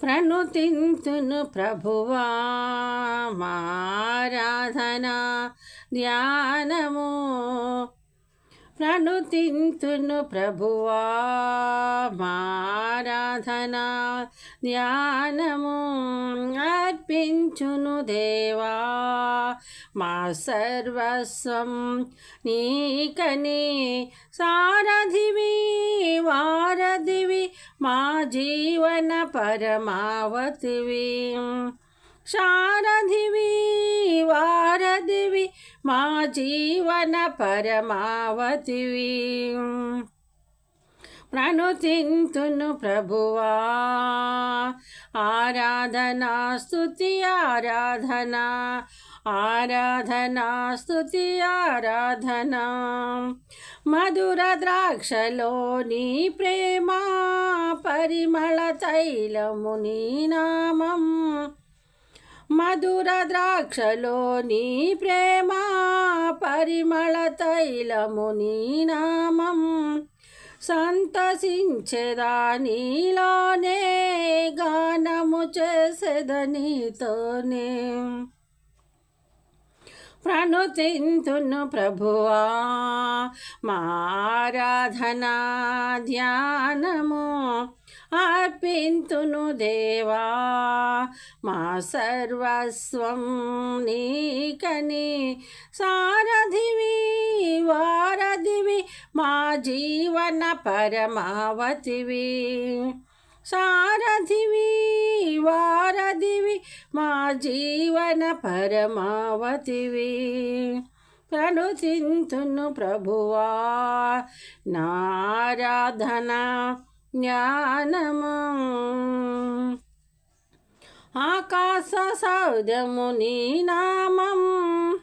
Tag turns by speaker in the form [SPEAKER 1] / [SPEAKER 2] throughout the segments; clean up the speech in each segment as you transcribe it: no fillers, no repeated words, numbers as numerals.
[SPEAKER 1] ప్రణుతింతును ప్రభువా మారాధనా ధ్యానము. ప్రణుతింతును ప్రభువా మారాధనా ధ్యానము. అర్పించును దేవా మా సర్వస్వం నీకని. సారథివి వారధివి మా జీవన పరమావతివి. సారథివి వారధివి మా జీవన పరమావతివి. ప్రణుతింతును ప్రభువా ఆరాధనా స్తుతి ఆరాధనా. ఆరాధనా స్తుతి ఆరాధనా. మధుర ద్రాక్షలో నీ ప్రేమ పరిమళ తైలము నీ నామం. మధుర ద్రాక్షలో నీ ప్రేమ పరిమళ తైలము నీ నామం. సంతసించెదా నీలోనే గానము చేసేద నీతోనే. ప్రణుతింతును ప్రభువా మారాధనా ధ్యానము. అర్పింతును దేవా మా సర్వస్వం నీకని. సారథివి వారధివి మా జీవన పరమావతివి. సారథివి వారధివి మా జీవన పరమావతివి. ప్రణుతింతును ప్రభువా నారాధనా జ్ఞానము. ఆకాశ సౌధము నీ నామం.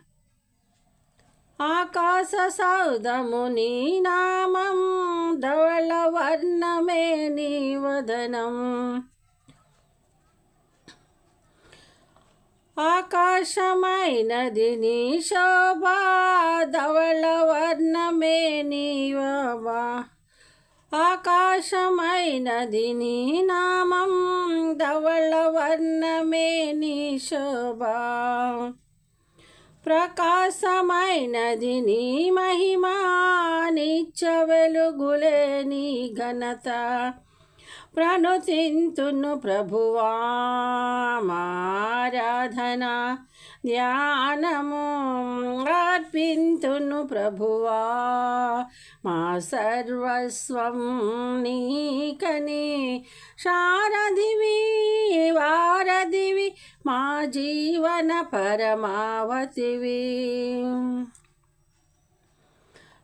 [SPEAKER 1] ఆకాశ సౌధము నీ నామం. ధవళ వర్ణమే నీ వదనం. ఆకాశమైనది నీ శోభ. ధవళ వర్ణమే నీ వా. ఆకాశమైనది నీ నామం. ధవళ వర్ణమే నీ శోభ. ప్రకాశమైనది నీ మహిమా. నిత్య వెలుగులే నీ ఘనత. ప్రణుతింతును ప్రభువా మారాధనా ధ్యానము. అర్పింతును ప్రభువా మా సర్వస్వం నీకని. సారథివి వారధివి మా జీవన పరమావతివి.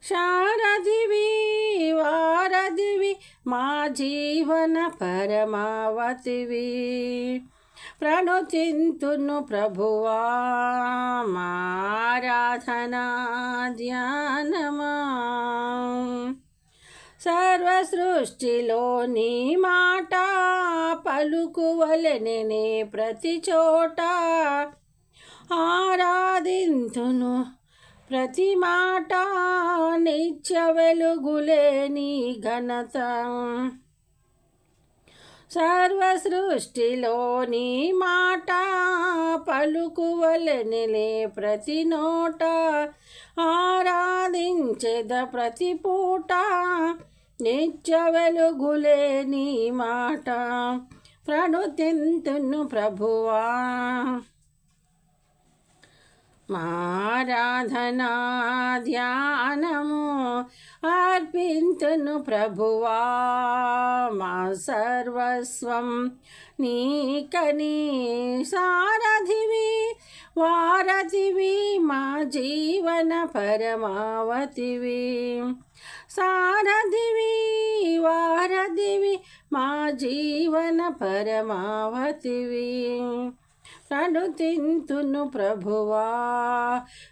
[SPEAKER 1] సారథివి వారధివి మా జీవన పరమావతివి. ప్రణుతింతును ప్రభువా మారాధనా ధ్యానమా. సర్వ సృష్టిలో నీ మాట పలుకువలెనే ప్రతి చోట. ఆరాధింతును ప్రతి మాట. నిత్య వెలుగులే నీ ఘనత. సర్వ సృష్టిలో నీ మాట పలుకువలెనే ప్రతి నోట. ఆరాధించెద ప్రతి పూట. నిత్య వెలుగులే నీ మాట. ప్రణుతింతును ప్రభువా మారాధనా ధ్యానము. అర్పింతును ప్రభువా మా సర్వస్వం నీకని. సారథివి వారధివి మా జీవన పరమావతివి. సారథివి వారధివి మా జీవన పరమావతివి. ప్రణుతింతును ప్రభువా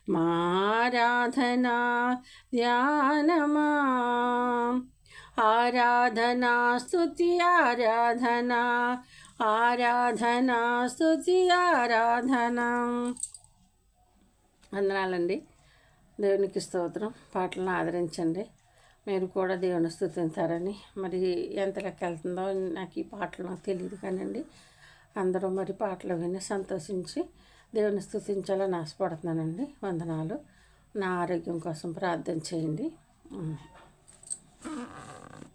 [SPEAKER 1] మారాధనా ధ్యానమా. ఆరాధనా స్తుతి ఆరాధనా. ఆరాధనా స్తుతి ఆరాధనా. వందనాలండి. దేవునికి స్తోత్రం. పాటలను ఆదరించండి. మీరు కూడా దేవుని స్తుతించారని. మరి ఎంత లెక్క వెళ్తుందో నాకు ఈ పాటలు నాకు తెలియదు కానండి. అందరూ మరి పాటలు విని సంతోషించి దేవుని స్తుతించాలని ఆశపడుతున్నానండి. వందనాలు. నా ఆరోగ్యం కోసం ప్రార్థన చేయండి.